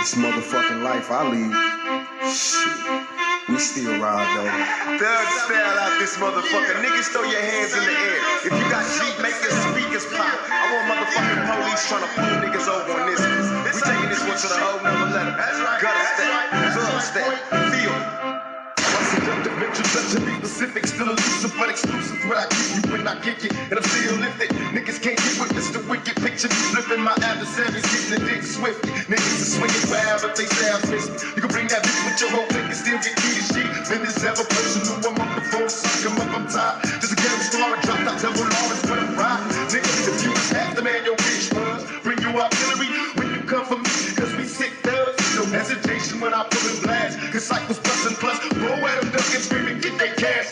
This motherfucking life I lead, shit, we still ride though. Thug style out this motherfucker. Niggas throw your hands in the air. If you got Jeep, make your speakers pop. I want motherfucking police trying to pull niggas over on this one. We taking this one to the whole nother level. Gutter step, thug step, feel me. Seductive introduction, be specific, still elusive but exclusive. What I give you when I kick it, and I'm still lifted. Niggas can't get with this, the wicked picture. Me flipping my adversaries, getting the dick swift. Niggas are swinging wild, but they sound miss me. You can bring that bitch with your whole clique and still get key to shit. Then this ever personal, I'm up before the sun come up, I'm tired. Just to get them started, dropped out double Lawrence when I'm riding. Niggas, if you was half the man your bitch was, bring you artillery when you come for me, cause we sick thugs. No hesitation when I pull in blast, cause cycles bustin' plus, roll at them duckin' screaming, get they cash.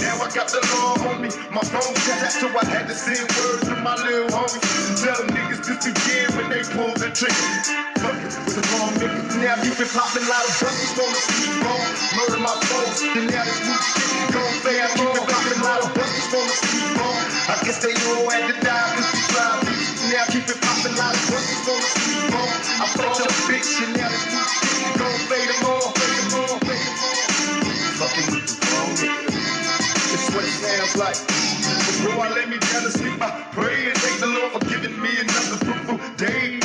Now I got the law on me, my phone tapped, so I had to send words to my little homies. Tell them niggas this begin when they pull the trigger. Fuck it, with the wrong nigga. Now you been poppin' loud of busters, wanna see me wrong. Murder my foes, then now this new shit gon' fade. You been poppin' loud of busters, wanna see me wrong. I guess they all had to die, cause we fly bitch. Now keep it poppin' loud of busters, wanna see me wrong. I fucked your bitch, and now this new shit gon' fade them all, fade them all, fade them all. Fucking with the wrong nigga. It's what it sounds like. Before I lay me down to sleep, I pray and thank the Lord for giving me another fruitful day.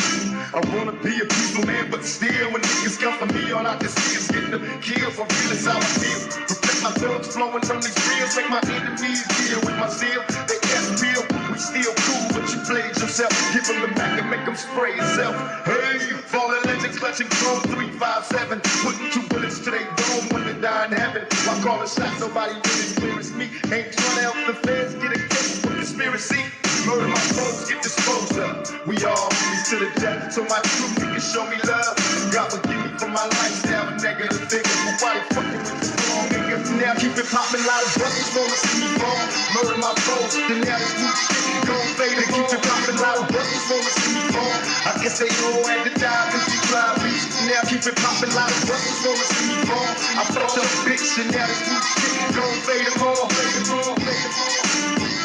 I wanna be a peaceful man, but still, when niggas come for me, all I can see is getting them killed. For real, it's how I feel. Reflect my thugs flowing from these reels, make my enemies deal with my steel. They ask real, we still cool, but you played yourself. Give them the back and make them spray yourself. Hey, fallen legend, clutching chrome 357, putting 2 bullets to their dome when they die in heaven. While calling shots, nobody really clear as me. Ain't trying to help the feds get a case for conspiracy. Murder my foes, get disposed of. We all homies to the death, so my true niggas show me love. God forgive me for my lifestyle, a negative figure. But why they fucking with the wrong nigga? Now keep it poppin', loud of brothers wanna see me wrong. Murder my foes, then now this new shit gon' fade. They keep it poppin', loud of brothers wanna see me wrong. I guess they all had to die, cause we fly beach. Now keep it poppin', loud of brothers wanna see me wrong. I fucked your bitch, and now this new shit gon' fade them all, fade them all, fade them all.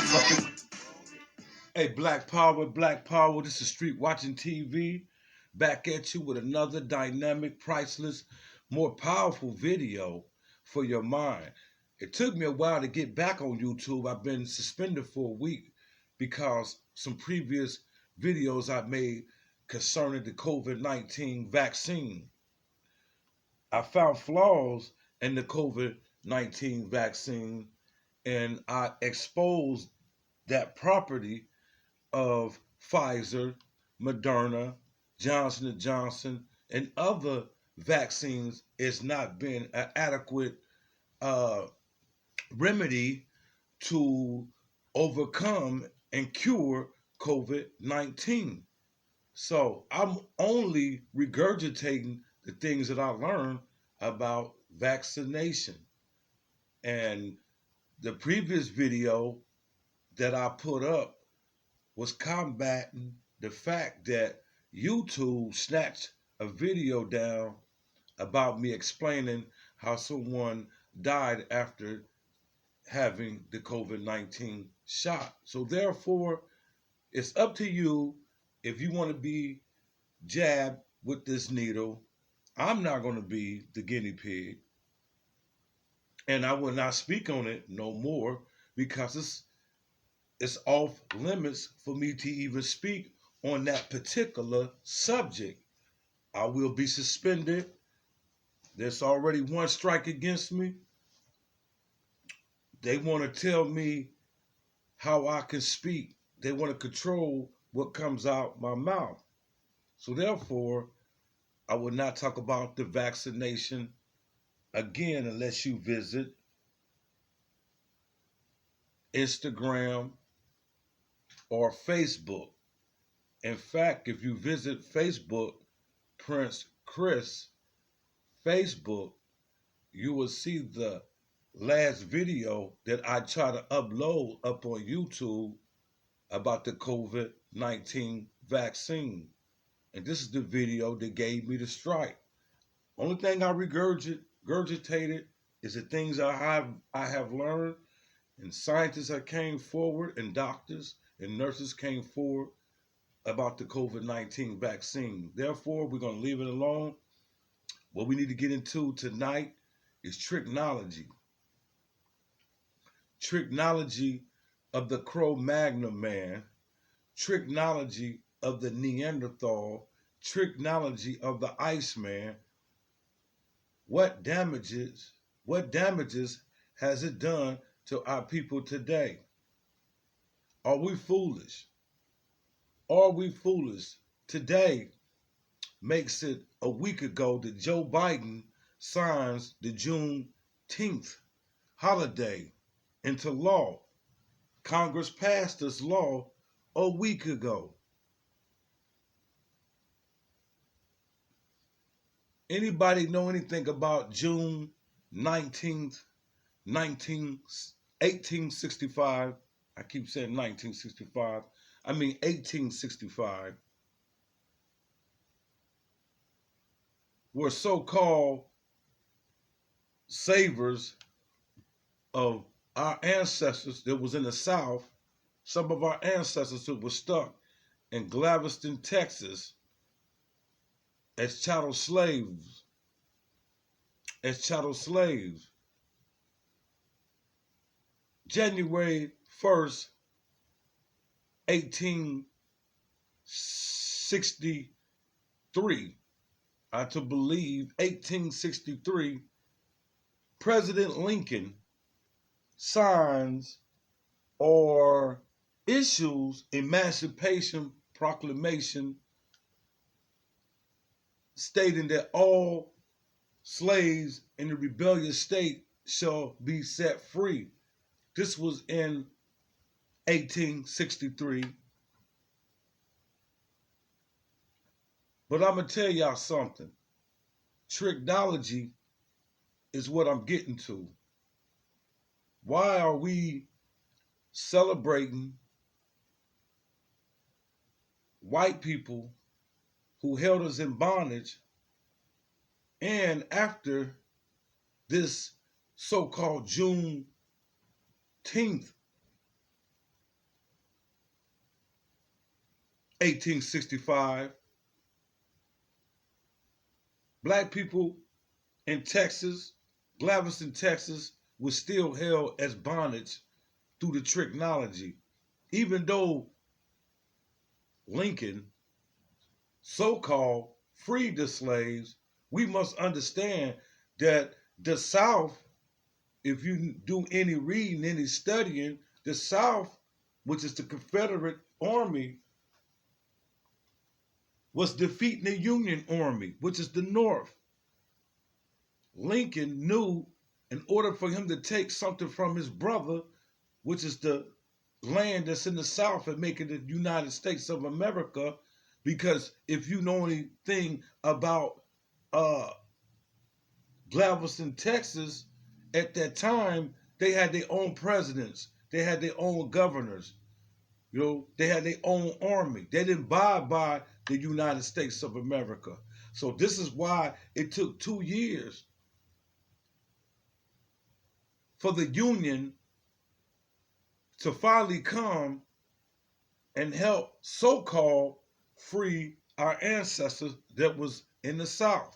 Fucking. Hey, Black Power, this is Street Watching TV, back at you with another dynamic, priceless, more powerful video for your mind. It took me a while to get back on YouTube. I've been suspended for a week because some previous videos I made concerning the COVID-19 vaccine. I found flaws in the COVID-19 vaccine, and I exposed that property of Pfizer, Moderna, Johnson & Johnson, and other vaccines has not been an adequate remedy to overcome and cure COVID-19. So I'm only regurgitating the things that I learned about vaccination. And the previous video that I put up was combating the fact that YouTube snatched a video down about me explaining how someone died after having the COVID-19 shot. So therefore, it's up to you if you want to be jabbed with this needle. I'm not going to be the guinea pig, and I will not speak on it no more because it's off limits for me to even speak on that particular subject. I will be suspended. There's already one strike against me. They want to tell me how I can speak. They want to control what comes out my mouth. So therefore, I will not talk about the vaccination again unless you visit Instagram or Facebook. In fact, if you visit Facebook, Prince Chris Facebook, you will see the last video that I try to upload up on YouTube about the COVID-19 vaccine. And this is the video that gave me the strike. Only thing I regurgitated is the things I have learned, and scientists that came forward, and doctors and nurses came forward about the COVID-19 vaccine. Therefore, we're going to leave it alone. What we need to get into tonight is tricknology. Tricknology of the Cro-Magnon man, tricknology of the Neanderthal, tricknology of the Iceman. What damages has it done to our people today? Are we foolish? Are we foolish? Today makes it a week ago that Joe Biden signs the Juneteenth holiday into law. Congress passed this law a week ago. Anybody know anything about June 19th, 1865? I keep saying 1965. I mean 1865. Were so-called savers of our ancestors that was in the South, some of our ancestors who were stuck in Galveston, Texas, as chattel slaves. January 1st, 1863, I to believe 1863, President Lincoln signs or issues Emancipation Proclamation stating that all slaves in the rebellious state shall be set free. This was in 1863. But I'm going to tell y'all something. Tricknology is what I'm getting to. Why are we celebrating white people who held us in bondage, and after this so-called Juneteenth, 1865, black people in Texas, Galveston, Texas, was still held as bondage through the tricknology. Even though Lincoln so-called freed the slaves, we must understand that the South, if you do any reading, any studying, the South, which is the Confederate Army, was defeating the Union Army, which is the North. Lincoln knew in order for him to take something from his brother, which is the land that's in the South, and make it the United States of America, because if you know anything about Galveston, Texas, at that time, they had their own presidents. They had their own governors. You know, they had their own army. They didn't abide by the United States of America. So this is why it took 2 years for the Union to finally come and help so-called free our ancestors that was in the South.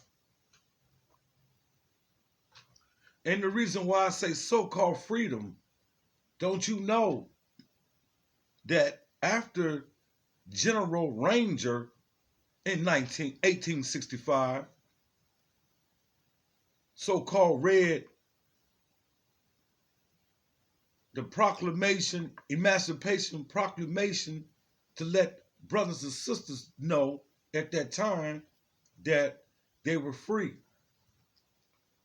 And the reason why I say so-called freedom, don't you know that after General Ranger in 1865, so-called read the proclamation, Emancipation Proclamation, to let brothers and sisters know at that time that they were free.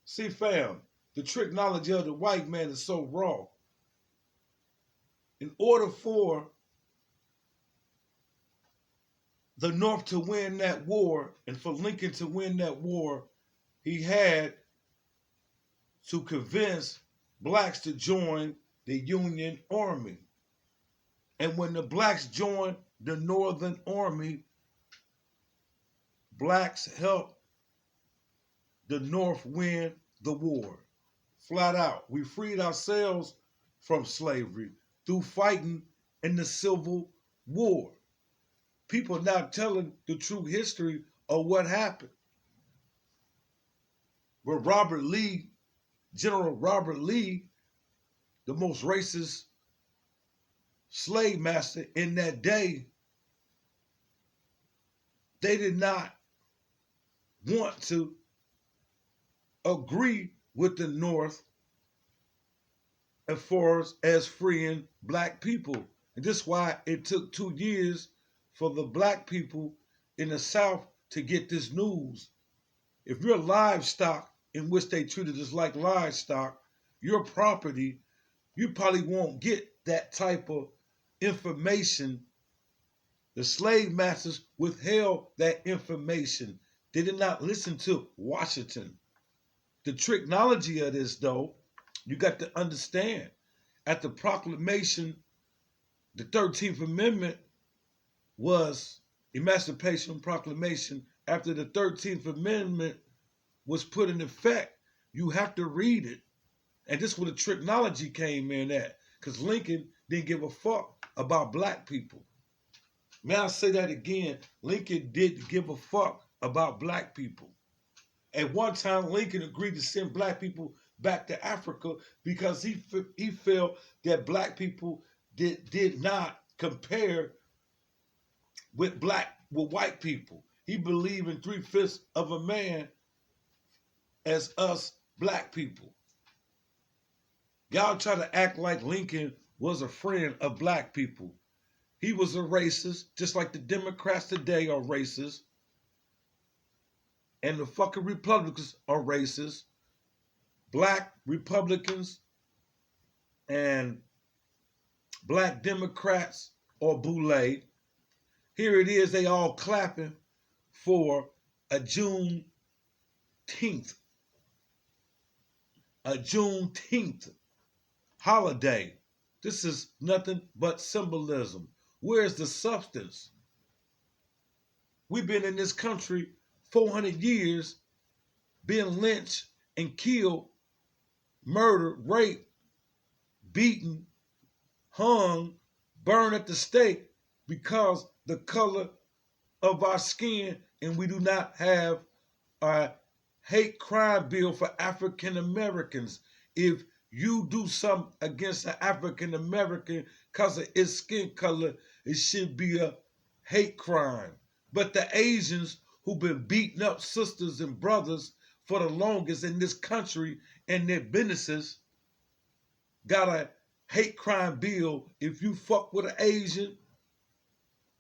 See, fam, the tricknology of the white man is so raw. In order for the North to win that war and for Lincoln to win that war, he had to convince blacks to join the Union Army. And when the blacks joined the Northern Army, blacks helped the North win the war. Flat out. We freed ourselves from slavery through fighting in the Civil War. people are not telling the true history of what happened. Where Robert Lee, General Robert Lee, the most racist slave master in that day, they did not want to agree with the North as far as freeing black people. And this is why it took 2 years for the black people in the South to get this news. If you're livestock, in which they treated us like livestock, your property, you probably won't get that type of information. The slave masters withheld that information. They did not listen to Washington. The tricknology of this, though, you got to understand. At the proclamation, the 13th Amendment was Emancipation Proclamation. After the 13th Amendment was put in effect, you have to read it. And this is where the tricknology came in at, because Lincoln didn't give a fuck about black people. May I say that again? Lincoln didn't give a fuck about black people. At one time, Lincoln agreed to send black people back to Africa because he felt that black people did not compare with white people. He believed in 3/5 of a man as us black people. Y'all try to act like Lincoln was a friend of black people. He was a racist, just like the Democrats today are racist. And the fucking Republicans are racist. Black Republicans and black Democrats are boule. Here it is, they all clapping for a Juneteenth. A Juneteenth holiday. This is nothing but symbolism. Where's the substance? We've been in this country 400 years, being lynched and killed, murdered, raped, beaten, hung, burned at the stake because the color of our skin, and we do not have a hate crime bill for African Americans. If you do something against an African American because of its skin color, it should be a hate crime. But the Asians who've been beating up sisters and brothers for the longest in this country and their businesses got a hate crime bill. If you fuck with an Asian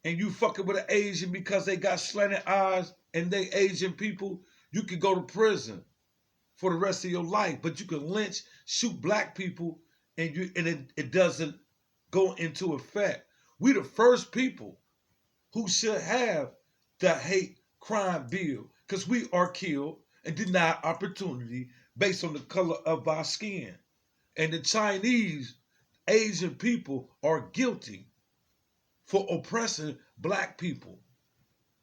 and you fucking with an Asian because they got slanted eyes and they Asian people, you could go to prison for the rest of your life. But you can lynch, shoot black people, and it doesn't go into effect. We the first people who should have the hate crime bill because we are killed and denied opportunity based on the color of our skin. And the Chinese, Asian people are guilty for oppressing black people.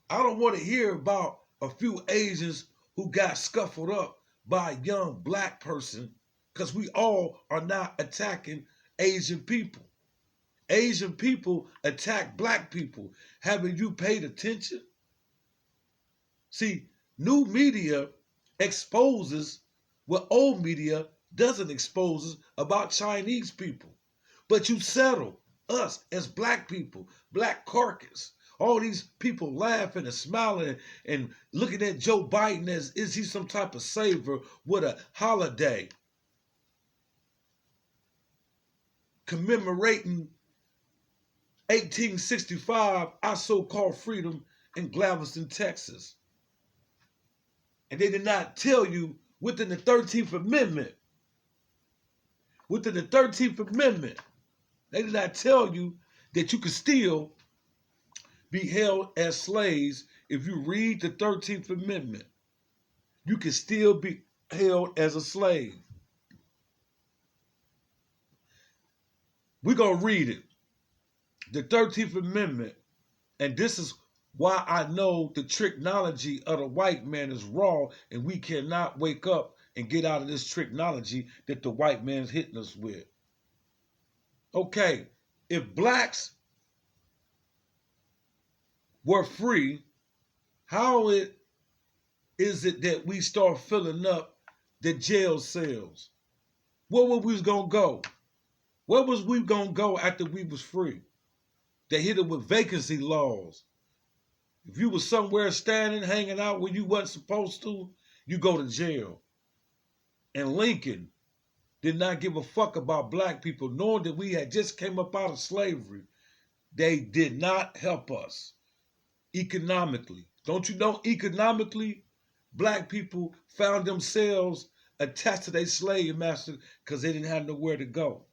I don't want to hear about a few Asians who got scuffled up by a young black person, because we all are not attacking Asian people. Asian people attack black people. Haven't you paid attention? See, new media exposes what old media doesn't expose about Chinese people. But you settle us as black people, black carcass. All these people laughing and smiling and looking at Joe Biden as is he some type of savior with a holiday commemorating 1865, our so-called freedom in Galveston, Texas. And they did not tell you within the 13th Amendment, they did not tell you that you could still be held as slaves. If you read the 13th Amendment, you can still be held as a slave. We're going to read it. The 13th Amendment, and this is why I know the tricknology of the white man is raw, and we cannot wake up and get out of this tricknology that the white man's hitting us with. Okay, if blacks were free, how is it that we start filling up the jail cells? Where were we gonna go? Where was we gonna go after we was free? They hit it with vacancy laws. If you was somewhere standing, hanging out where you wasn't supposed to, you go to jail. And Lincoln did not give a fuck about black people, knowing that we had just came up out of slavery. They did not help us economically. Don't you know economically, black people found themselves attached to their slave master because they didn't have nowhere to go.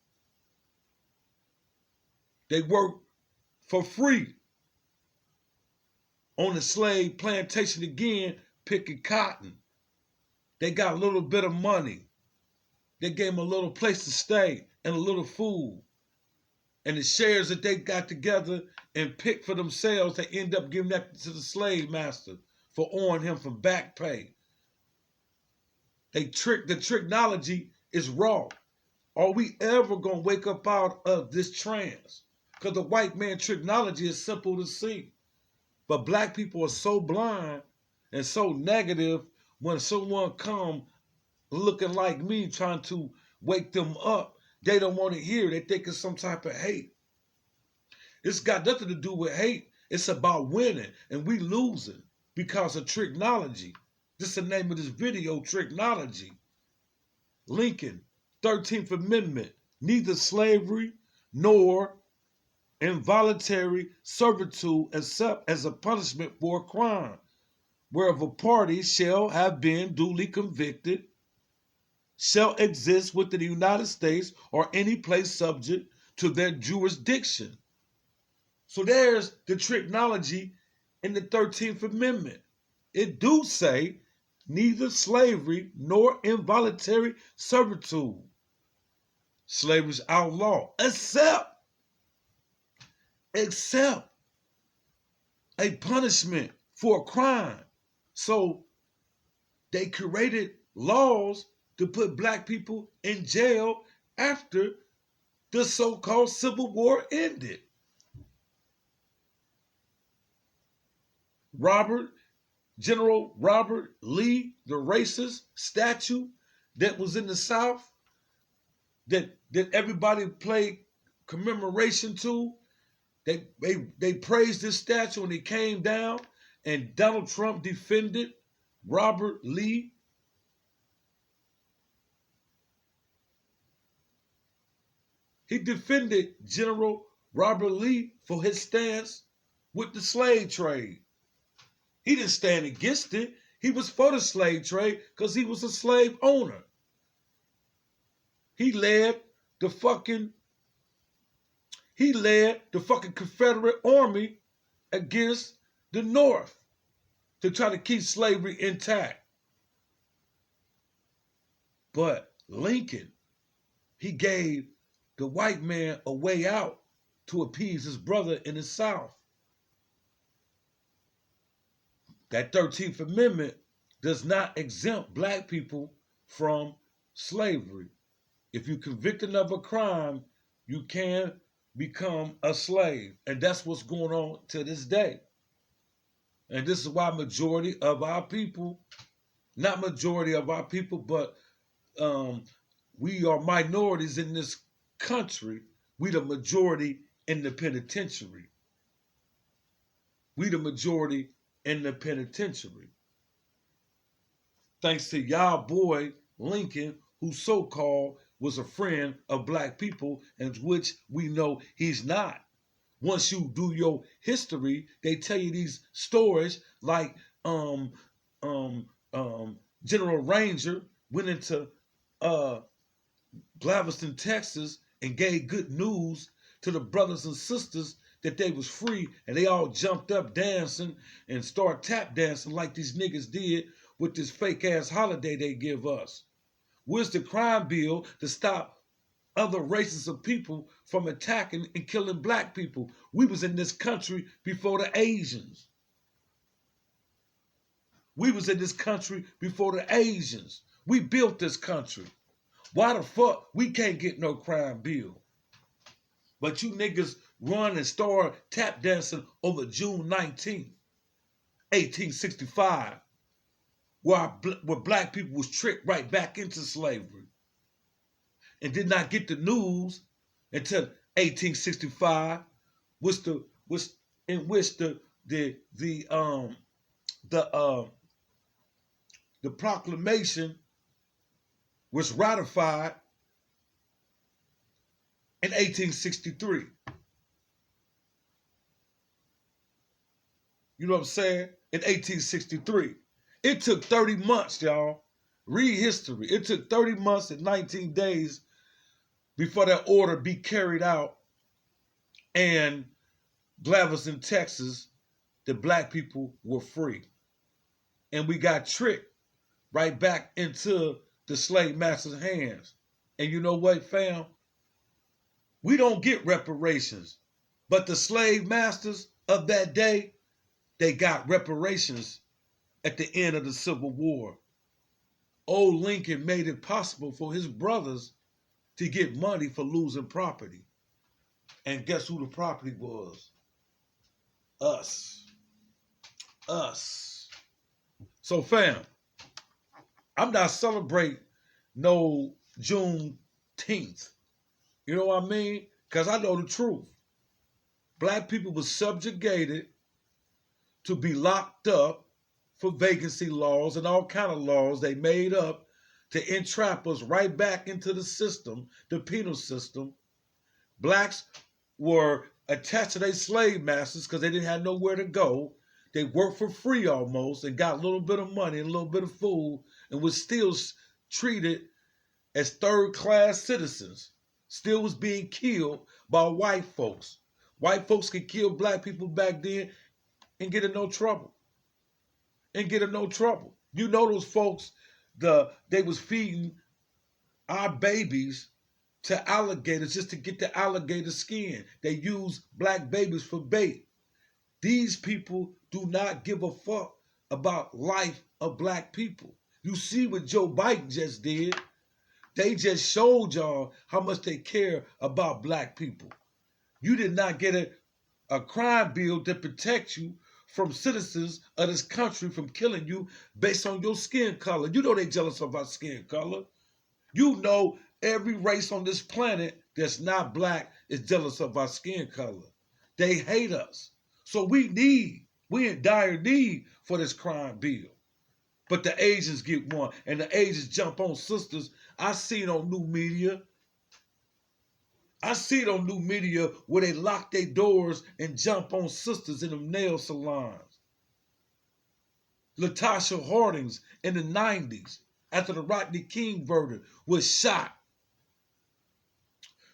They worked for free on the slave plantation again, picking cotton. They got a little bit of money. They gave them a little place to stay and a little food. And the shares that they got together and picked for themselves, they end up giving that to the slave master for owing him from back pay. The tricknology is raw. Are we ever gonna wake up out of this trance? Because the white man tricknology is simple to see. But black people are so blind and so negative when someone come looking like me trying to wake them up, they don't want to hear. They think it's some type of hate. It's got nothing to do with hate. It's about winning, and we losing because of tricknology. This is the name of this video, tricknology. Lincoln, 13th Amendment, neither slavery nor involuntary servitude except as a punishment for a crime, whereof a party shall have been duly convicted, shall exist within the United States or any place subject to their jurisdiction. So there's the tricknology in the 13th Amendment. It do say neither slavery nor involuntary servitude. Slavery's outlawed, except a punishment for a crime. So they created laws to put black people in jail after the so-called Civil War ended. General Robert Lee, the racist statue that was in the South, that everybody played commemoration to, they praised this statue and it came down, and Donald Trump defended Robert Lee. He defended General Robert Lee for his stance with the slave trade. He didn't stand against it. He was for the slave trade because he was a slave owner. He led the fucking Confederate Army against the North to try to keep slavery intact. But Lincoln, he gave the white man a way out to appease his brother in the South. That 13th Amendment does not exempt black people from slavery. If you're convicted of a crime, you can become a slave. And that's what's going on to this day. And this is why majority of our people, not majority of our people, but we are minorities in this country. We the majority in the penitentiary. We the majority in the penitentiary. Thanks to y'all boy Lincoln, who so-called was a friend of black people, and which we know he's not. Once you do your history, they tell you these stories like General Ranger went into Galveston, Texas, and gave good news to the brothers and sisters that they was free, and they all jumped up dancing and start tap dancing like these niggas did with this fake ass holiday they give us. Where's the crime bill to stop other races of people from attacking and killing black people? We was in this country before the Asians. We was in this country before the Asians. We built this country. Why the fuck we can't get no crime bill? But you niggas run and start tap dancing over June 19th, 1865, where black people was tricked right back into slavery and did not get the news until 1865, in which the proclamation was ratified in 1863. You know what I'm saying? In 1863. It took 30 months, y'all. Read history. It took 30 months and 19 days before that order be carried out and Galveston, Texas, the black people were free. And we got tricked right back into the slave master's hands. And you know what, fam? We don't get reparations. But the slave masters of that day, they got reparations at the end of the Civil War. Old Lincoln made it possible for his brothers to get money for losing property. And guess who the property was? Us. Us. So fam, I'm not celebrating no Juneteenth. You know what I mean? Because I know the truth. Black people were subjugated to be locked up for vacancy laws and all kind of laws they made up to entrap us right back into the system, the penal system. Blacks were attached to their slave masters because they didn't have nowhere to go. They worked for free almost and got a little bit of money and a little bit of food and was still treated as third-class citizens. Still was being killed by white folks. White folks could kill black people back then and get in no trouble. You know those folks, they was feeding our babies to alligators just to get the alligator skin. They use black babies for bait. These people do not give a fuck about life of black people. You see what Joe Biden just did. They just showed y'all how much they care about black people. You did not get a crime bill that protects you from citizens of this country from killing you based on your skin color. You know they jealous of our skin color. You know every race on this planet that's not black is jealous of our skin color. They hate us. So we in dire need for this crime bill. But the Asians get one, and the Asians jump on sisters. I see it on new media. Where they lock their doors and jump on sisters in them nail salons. Latasha Hardings in the 90s, after the Rodney King verdict, was shot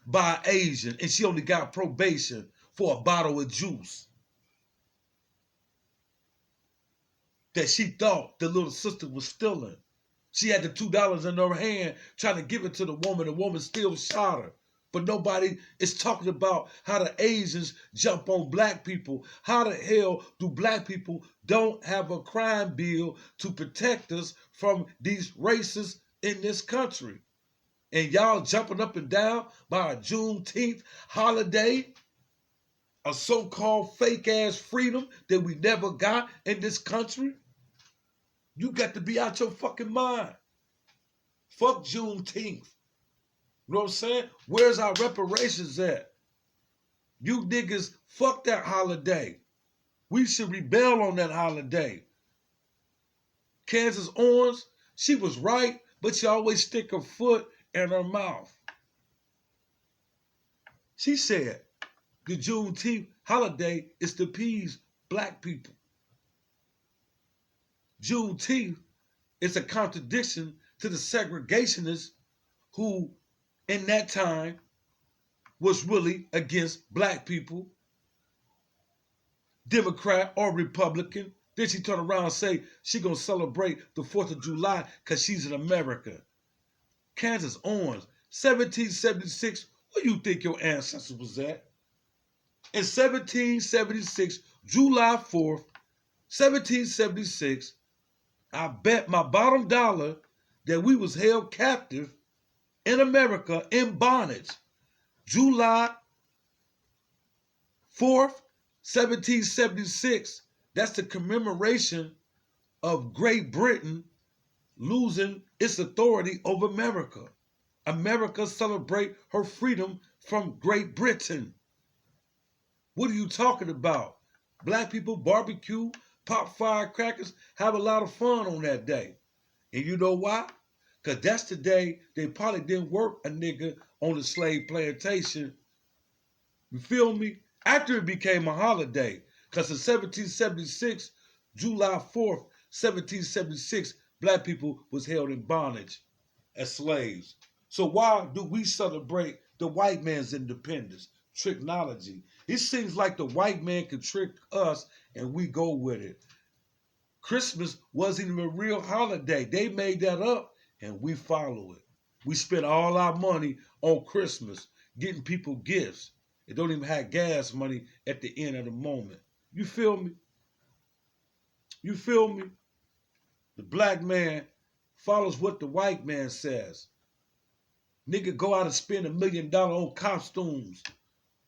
by an Asian, and she only got probation for a bottle of juice that she thought the little sister was stealing. She had the $2 in her hand trying to give it to the woman. The woman still shot her. But nobody is talking about how the Asians jump on black people. How the hell do black people don't have a crime bill to protect us from these racists in this country? And y'all jumping up and down by a Juneteenth holiday, a so-called fake-ass freedom that we never got in this country? You got to be out your fucking mind. Fuck Juneteenth. You know what I'm saying? Where's our reparations at? You niggas, fuck that holiday. We should rebel on that holiday. Kansas Orange, she was right, but she always stick her foot in her mouth. She said the Juneteenth holiday is to appease black people. Juneteenth is a contradiction to the segregationists who in that time was really against black people, Democrat or Republican. Then she turned around and say she gonna celebrate the 4th of July because she's an American. Kansas Orange, 1776, where you think your ancestors was at? In 1776, July 4th, 1776, I bet my bottom dollar that we was held captive in America in bondage. July 4th, 1776, that's the commemoration of Great Britain losing its authority over America. America celebrate her freedom from Great Britain. What are you talking about? Black people barbecue, pop firecrackers, have a lot of fun on that day. And you know why? Because that's the day they probably didn't work a nigga on the slave plantation. You feel me? After it became a holiday. Because in 1776, July 4th, 1776, black people was held in bondage as slaves. So why do we celebrate the white man's independence? Tricknology. It seems like the white man can trick us and we go with it. Christmas wasn't even a real holiday. They made that up and we follow it. We spend all our money on Christmas getting people gifts. It don't even have gas money at the end of the moment. You feel me? You feel me? The black man follows what the white man says. Nigga go out and spend $1 million on costumes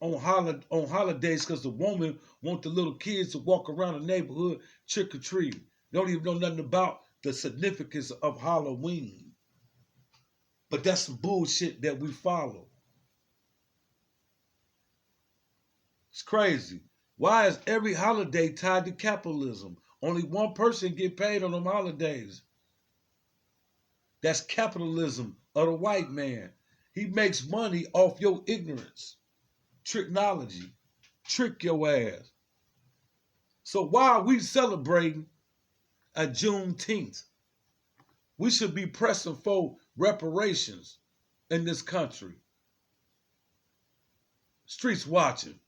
on holidays because the woman want the little kids to walk around the neighborhood trick-or-treating. They don't even know nothing about the significance of Halloween. But that's some bullshit that we follow. It's crazy. Why is every holiday tied to capitalism? Only one person get paid on them holidays. That's capitalism of the white man. He makes money off your ignorance. Tricknology. Trick your ass. So why are we celebrating a Juneteenth? We should be pressing for reparations in this country. Streets watching.